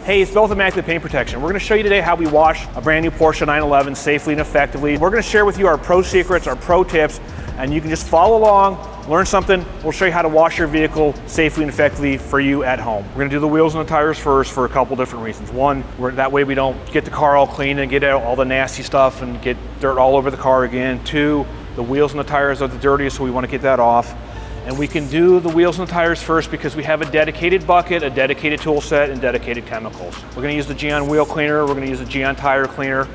Hey, it's Bill with Immaculate Paint Protection. We're going to show you today how we wash a brand new Porsche 911 safely and effectively. We're going to share with you our pro secrets, our pro tips, and you can just follow along, learn something. We'll show you how to wash your vehicle safely and effectively for you at home. We're going to do the wheels and the tires first for a couple different reasons. One, that way we don't get the car all clean and get out all the nasty stuff and get dirt all over the car again. Two, the wheels and the tires are the dirtiest, so we want to get that off. And we can do the wheels and the tires first because we have a dedicated bucket, a dedicated tool set, and dedicated chemicals. We're going to use the Gyeon wheel cleaner. We're going to use the Gyeon tire cleaner.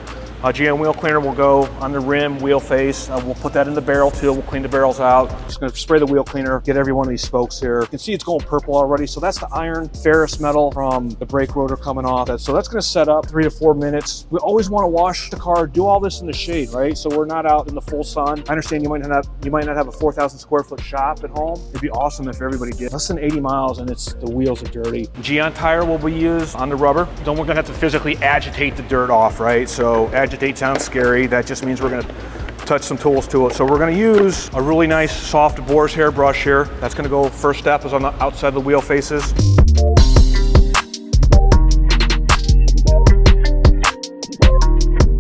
Gyeon wheel cleaner will go on the rim, wheel face. We'll put that in the barrel too. We'll clean the barrels out. Just going to spray the wheel cleaner, get every one of these spokes here. You can see it's going purple already. So that's the iron ferrous metal from the brake rotor coming off. So that's going to set up 3 to 4 minutes. We always want to wash the car, do all this in the shade, right? So we're not out in the full sun. I understand you might not have a 4,000 square foot shop at home. It'd be awesome if everybody did. Less than 80 miles and the wheels are dirty. Gyeon tire will be used on the rubber. Then we're going to have to physically agitate the dirt off, right? So agitate sounds scary. That just means we're going to touch some tools to it. So we're going to use a really nice soft boar's hair brush here. That's going to go, first step is on the outside of the wheel faces.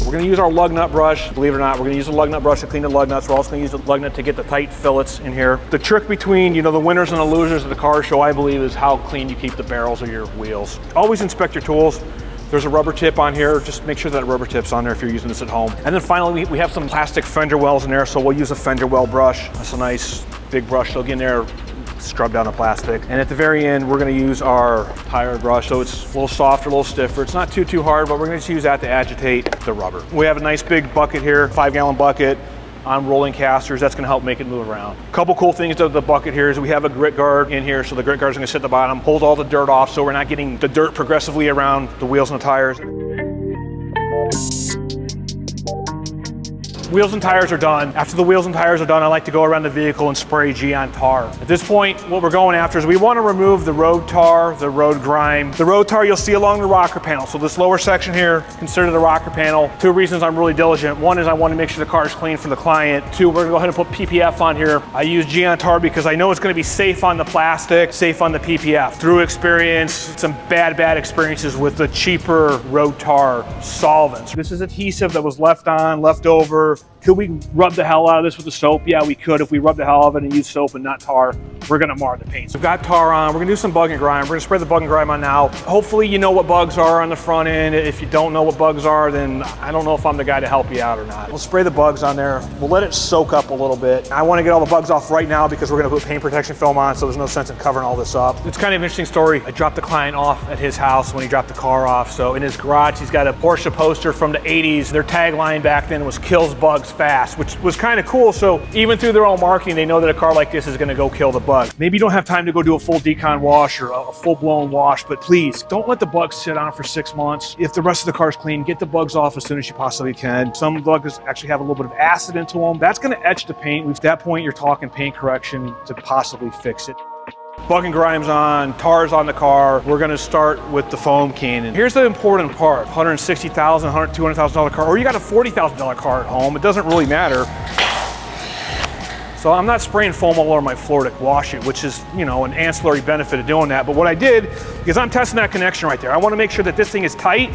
We're going to use our lug nut brush. Believe it or not, we're going to use a lug nut brush to clean the lug nuts. We're also going to use the lug nut to get the tight fillets in here. The trick between, the winners and the losers of the car show, I believe, is how clean you keep the barrels of your wheels. Always inspect your tools. There's a rubber tip on here. Just make sure that rubber tip's on there if you're using this at home. And then finally, we have some plastic fender wells in there, so we'll use a fender well brush. That's a nice big brush. So get in there, scrub down the plastic. And at the very end, we're gonna use our tire brush. So it's a little softer, a little stiffer. It's not too hard, but we're gonna just use that to agitate the rubber. We have a nice big bucket here, 5-gallon bucket on rolling casters. That's gonna help make it move around. A couple cool things to the bucket here is we have a grit guard in here. So the grit guard is gonna sit at the bottom, hold all the dirt off so we're not getting the dirt progressively around the wheels and the tires. Wheels and tires are done. After the wheels and tires are done, I like to go around the vehicle and spray Gyeon tar. At this point, what we're going after is we want to remove the road tar, the road grime. The road tar you'll see along the rocker panel. So this lower section here, consider the rocker panel. 2 reasons I'm really diligent. One is I want to make sure the car is clean for the client. 2, we're gonna go ahead and put PPF on here. I use Gyeon tar because I know it's gonna be safe on the plastic, safe on the PPF. Through experience, some bad experiences with the cheaper road tar solvents. This is adhesive that was left over. Could we rub the hell out of this with the soap? Yeah, we could. If we rub the hell out of it and use soap and not tar, we're gonna mar the paint. So we've got tar on. We're gonna do some bug and grime. We're gonna spray the bug and grime on now. Hopefully you know what bugs are on the front end. If you don't know what bugs are, then I don't know if I'm the guy to help you out or not. We'll spray the bugs on there. We'll let it soak up a little bit. I wanna get all the bugs off right now because we're gonna put paint protection film on, so there's no sense in covering all this up. It's kind of an interesting story. I dropped the client off at his house when he dropped the car off. So in his garage, he's got a Porsche poster from the 80s. Their tagline back then was "Kills Bugs Fast," which was kind of cool. So even through their own marketing, they know that a car like this is gonna go kill the bug. Maybe you don't have time to go do a full decon wash or a full-blown wash, but please don't let the bugs sit on for 6 months. If the rest of the car's clean, get the bugs off as soon as you possibly can. Some bugs actually have a little bit of acid into them. That's gonna etch the paint. At that point, you're talking paint correction to possibly fix it. Bug and grime's on, tar's on the car. We're gonna start with the foam cannon. Here's the important part. $160,000, $200,000 car, or you got a $40,000 car at home, it doesn't really matter. So I'm not spraying foam all over my floor to wash it, which is, an ancillary benefit of doing that. But what I did, because I'm testing that connection right there, I wanna make sure that this thing is tight.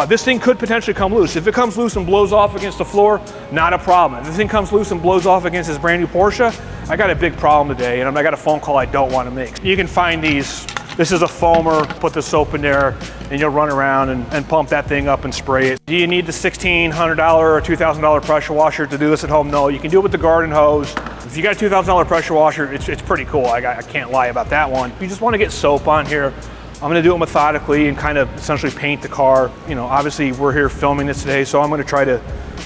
This thing could potentially come loose. If it comes loose and blows off against the floor, not a problem. If this thing comes loose and blows off against this brand new Porsche, I got a big problem today, and I got a phone call I don't want to make. You can find these. This is a foamer. Put the soap in there, and you'll run around and pump that thing up and spray it. Do you need the $1,600 or $2,000 pressure washer to do this at home? No, you can do it with the garden hose. If you got a $2,000 pressure washer, it's pretty cool. I can't lie about that one. If you just want to get soap on here, I'm gonna do it methodically and kind of essentially paint the car. Obviously we're here filming this today, so I'm gonna try to,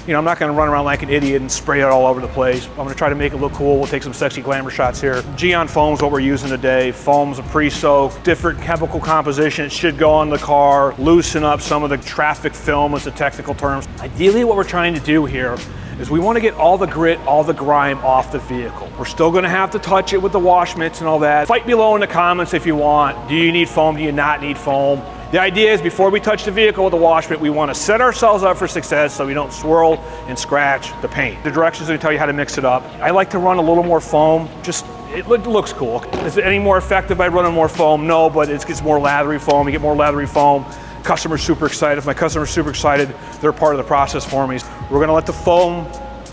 I'm not gonna run around like an idiot and spray it all over the place. I'm gonna try to make it look cool. We'll take some sexy glamour shots here. Gyeon foam's what we're using today. Foam's a pre-soak, different chemical composition. It should go on the car, loosen up some of the traffic film is the technical terms. Ideally what we're trying to do here is we want to get all the grit, all the grime off the vehicle. We're still going to have to touch it with the wash mitts and all that. Fight below in the comments if you want. Do you need foam? Do you not need foam? The idea is before we touch the vehicle with the wash mitt, we want to set ourselves up for success so we don't swirl and scratch the paint. The directions are going to tell you how to mix it up. I like to run a little more foam, just It looks cool. Is it any more effective by running more foam? No, but it gets more lathery foam. You get more lathery foam. Customer's super excited. If my customer's super excited, they're part of the process for me. We're gonna let the foam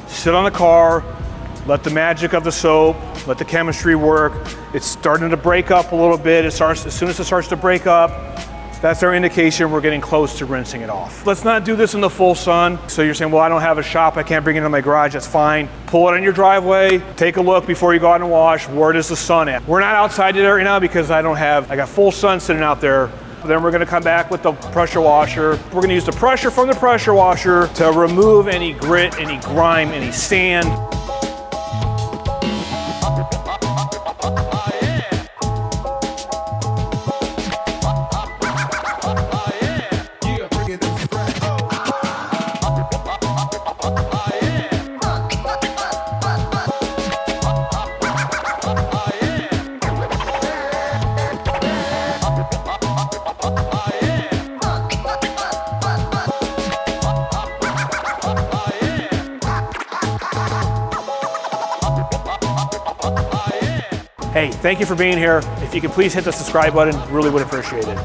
sit on the car, let the magic of the soap, let the chemistry work. It's starting to break up a little bit. As soon as it starts to break up, that's our indication we're getting close to rinsing it off. Let's not do this in the full sun. So you're saying, well, I don't have a shop, I can't bring it into my garage, that's fine. Pull it on your driveway, take a look before you go out and wash, where is the sun at? We're not outside today right now because I got full sun sitting out there. Then we're gonna come back with the pressure washer. We're gonna use the pressure from the pressure washer to remove any grit, any grime, any sand. Hey, thank you for being here. If you could please hit the subscribe button, really would appreciate it.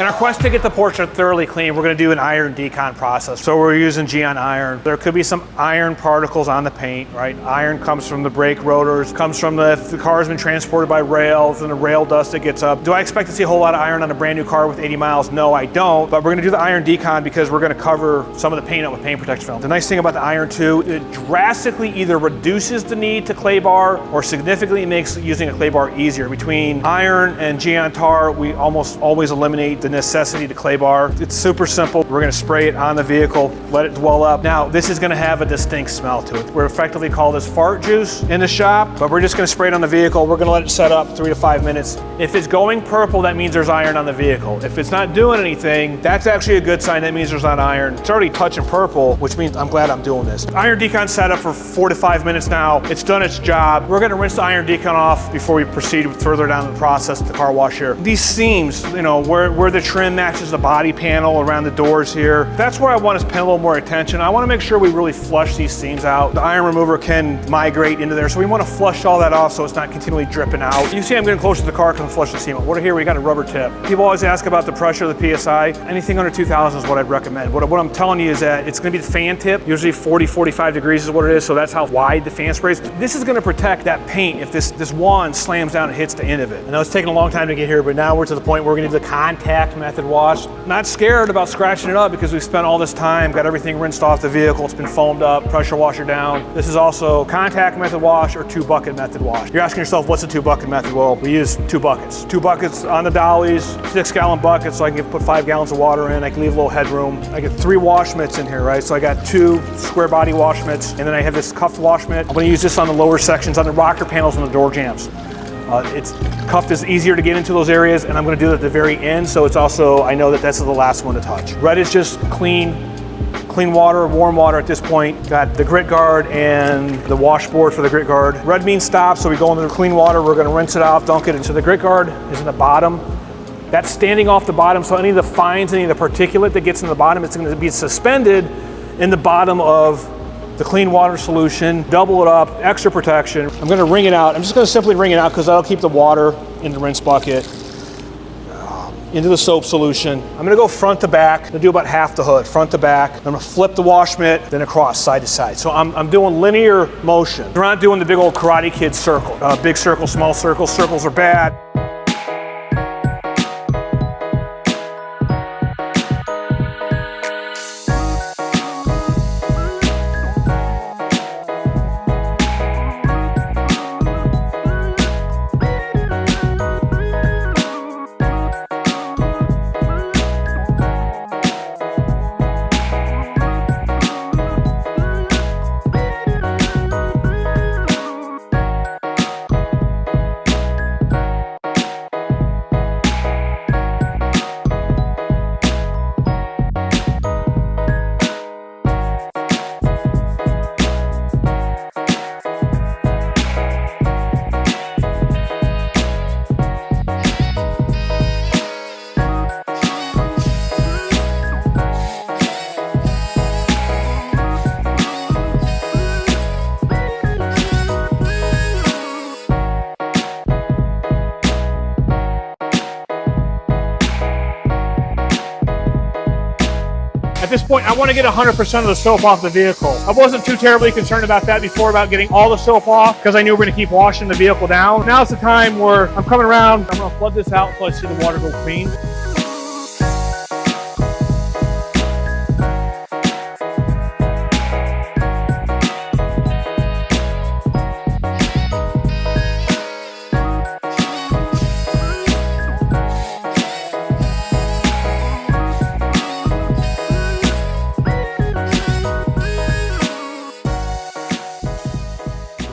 In our quest to get the Porsche thoroughly clean, we're going to do an iron decon process. So we're using Gyeon iron. There could be some iron particles on the paint, right? Iron comes from the brake rotors, comes from if the car's been transported by rail, then the rail dust that gets up. Do I expect to see a whole lot of iron on a brand new car with 80 miles? No, I don't. But we're going to do the iron decon because we're going to cover some of the paint up with paint protection film. The nice thing about the iron too, it drastically either reduces the need to clay bar or significantly makes using a clay bar easier. Between iron and Gyeon tar, we almost always eliminate the necessity to clay bar. It's super simple. We're going to spray it on the vehicle, let it dwell up. Now, this is going to have a distinct smell to it. We're effectively call this fart juice in the shop, but we're just going to spray it on the vehicle. We're going to let it set up 3 to 5 minutes. If it's going purple, that means there's iron on the vehicle. If it's not doing anything, that's actually a good sign. That means there's not iron. It's already touching purple, which means I'm glad I'm doing this. Iron decon set up for 4 to 5 minutes now. It's done its job. We're going to rinse the iron decon off before we proceed further down the process of the car wash here. These seams, you know, where the trim matches the body panel around the doors here, that's where I want to pay a little more attention. I want to make sure we really flush these seams out. The iron remover can migrate into there, so we want to flush all that off so it's not continually dripping out. You see I'm getting closer to the car because I'm flushing the seam out. What here, we got a rubber tip. People always ask about the pressure of the PSI. Anything under 2,000 is what I'd recommend. What I'm telling you is that it's going to be the fan tip. Usually 40, 45 degrees is what it is, so that's how wide the fan sprays. This is going to protect that paint if this wand slams down and hits the end of it. I know it's taken a long time to get here, but now we're to the point where we're going to do the contact method wash. Not scared about scratching it up because we've spent all this time, got everything rinsed off the vehicle, it's been foamed up, pressure washer down. This is also contact method wash or 2-bucket method wash. You're asking yourself, what's a 2-bucket method? Well, we use 2 buckets. 2 buckets on the dollies, 6-gallon buckets, so I can put 5 gallons of water in, I can leave a little headroom. I get 3 wash mitts in here, right? So I got 2 square body wash mitts, and then I have this cuffed wash mitt. I'm gonna use this on the lower sections, on the rocker panels and the door jambs. It's cuffed is easier to get into those areas, and I'm going to do it at the very end, so it's also, I know that that's the last one to touch. Red is just clean water, warm water at this point. Got the grit guard and the washboard for the grit guard. Red means stop, so we go into the clean water, we're going to rinse it off, dunk it. So the grit guard is in the bottom. That's standing off the bottom, so any of the fines, any of the particulate that gets in the bottom, it's going to be suspended in the bottom of the clean water solution. Double it up, extra protection. I'm going to wring it out. I'm just going to simply wring it out because that'll keep the water in the rinse bucket. Into the soap solution. I'm going to go front to back. I'm going to do about half the hood, front to back. I'm going to flip the wash mitt, then across, side to side. So I'm doing linear motion. We're not doing the big old Karate Kid circle. Big circle, small circle. Circles are bad. At this point, I want to get 100% of the soap off the vehicle. I wasn't too terribly concerned about that before, about getting all the soap off, because I knew we were going to keep washing the vehicle down. Now's the time where I'm coming around, I'm going to flood this out so I see the water go clean.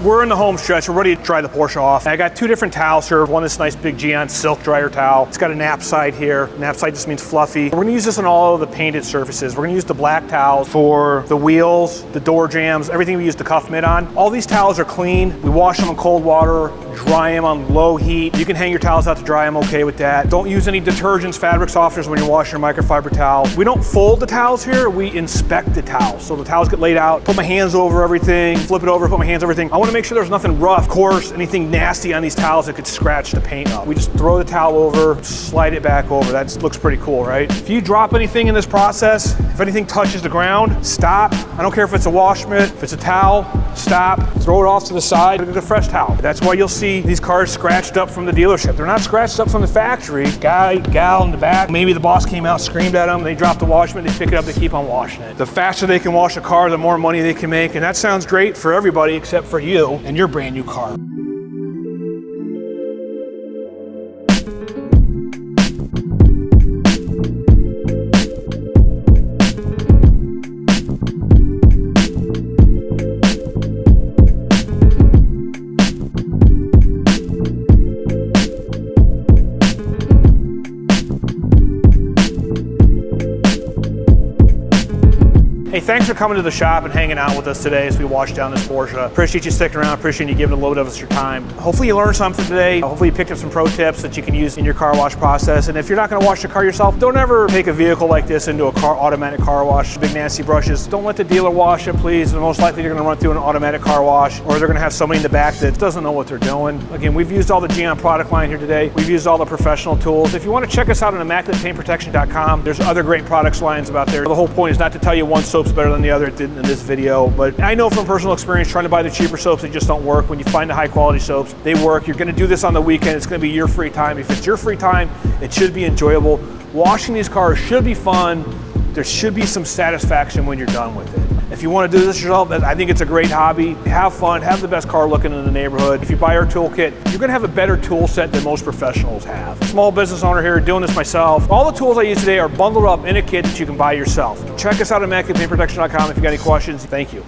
We're in the home stretch. We're ready to dry the Porsche off. I got two different towels here. One, this nice big Gyeon silk dryer towel. It's got a nap side here. Nap side just means fluffy. We're gonna use this on all of the painted surfaces. We're gonna use the black towels for the wheels, the door jambs, everything we use the cuff mitt on. All these towels are clean. We wash them in cold water, dry them on low heat. You can hang your towels out to dry. I'm okay with that. Don't use any detergents, fabric softeners when you're washing your microfiber towel. We don't fold the towels here. We inspect the towels. So the towels get laid out, put my hands over everything, flip it over, put my hands over everything. I wanna make sure there's nothing rough, coarse, anything nasty on these towels that could scratch the paint up. We just throw the towel over, slide it back over. That looks pretty cool, right? If you drop anything in this process, if anything touches the ground, stop. I don't care if it's a wash mitt, if it's a towel, stop, throw it off to the side, get a fresh towel. That's why you'll see these cars scratched up from the dealership. They're not scratched up from the factory. Guy, gal in the back, maybe the boss came out, screamed at them, they dropped the wash mitt, they pick it up, they keep on washing it. The faster they can wash a car, the more money they can make, and that sounds great for everybody except for you and your brand new car. Hey, thanks for coming to the shop and hanging out with us today as we wash down this Porsche. Appreciate you sticking around, appreciate you giving a little bit of us your time. Hopefully you learned something today. Hopefully you picked up some pro tips that you can use in your car wash process. And if you're not gonna wash the car yourself, don't ever take a vehicle like this into a automatic car wash, big nasty brushes. Don't let the dealer wash it, please. And most likely you're gonna run through an automatic car wash, or they're gonna have somebody in the back that doesn't know what they're doing. Again, we've used all the Gyeon product line here today. We've used all the professional tools. If you wanna check us out on IMMACULATEPaintProtection.com, there's other great products lines out there. The whole point is not to tell you one soap's better than the other. It didn't in this video, but I know from personal experience trying to buy the cheaper soaps, they just don't work. When you find the high quality soaps, they work. You're gonna do this on the weekend. It's gonna be your free time. If it's your free time, it should be enjoyable. Washing these cars should be fun. There should be some satisfaction when you're done with it. If you want to do this yourself, I think it's a great hobby. Have fun, have the best car looking in the neighborhood. If you buy our toolkit, you're gonna have a better tool set than most professionals have. Small business owner here, doing this myself. All the tools I use today are bundled up in a kit that you can buy yourself. Check us out at IMMACULATEPaintProtection.com if you got any questions. Thank you.